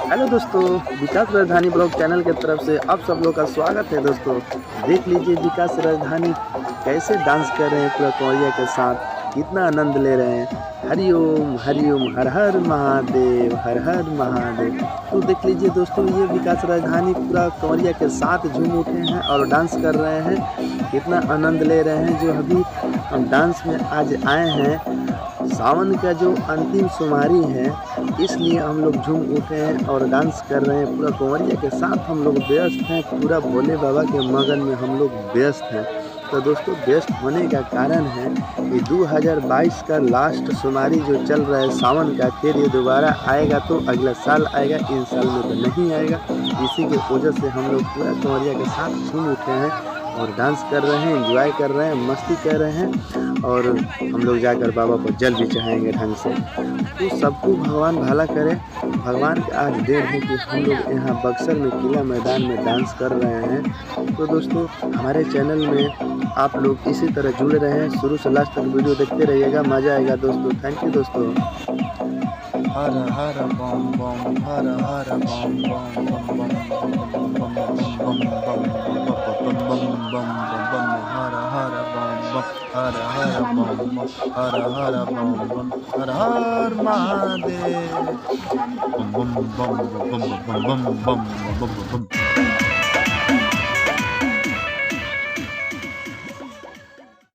Hello दोस्तों, विकास राजधानी blog channel की तरफ से आप सब लोग का स्वागत है। दोस्तों देख लीजिए विकास राजधानी कैसे डांस कर रहे हैं पूरा कंवरिया के साथ, कितना आनंद ले रहे हैं। हरिओम हरिओम, हर हर महादेव, हर हर महादेव। तो देख लीजिए दोस्तों, ये विकास राजधानी पूरा कंवरिया के साथ झूम उठे हैं और डांस कर रहे हैं, कितना आनंद ले रहे हैं। जो अभी हम डांस में आज आए हैं, सावन का जो अंतिम सोमवारी है, इसलिए हम लोग झूम उठे हैं और डांस कर रहे हैं। पूरा कंवरिया के साथ हम लोग व्यस्त हैं, पूरा भोले बाबा के मगन में हम लोग व्यस्त हैं। तो दोस्तों व्यस्त होने का कारण है कि 2022 का लास्ट सोमवारी जो चल रहा है सावन का, फिर ये दोबारा आएगा तो अगला साल आएगा, इन साल में तो नहीं आएगा। इसी के वजह से हम लोग पूरा कंवरिया के साथ झूम उठे हैं और डांस कर रहे हैं, एंजॉय कर रहे हैं, मस्ती कर रहे हैं। और हम लोग जाकर बाबा को जल भी चढ़ाएंगे ढंग से। तो सबको भगवान भला करे। भगवान का आज देन है कि हम लोग यहाँ बक्सर में किला मैदान में डांस कर रहे हैं। तो दोस्तों हमारे चैनल में आप लोग इसी तरह जुड़े रहें, शुरू से लास्ट तक वीडियो देखते रहिएगा, मज़ा आएगा दोस्तों। थैंक यू दोस्तों। हर हर बम बम, हर हर बम बम बम बम बम बम बम बम बम बम, हर हर बम बम, हर हर बम बम, हर हर बम बम, हर हर महादेव। बम बम बम बम बम बम बम बम बम।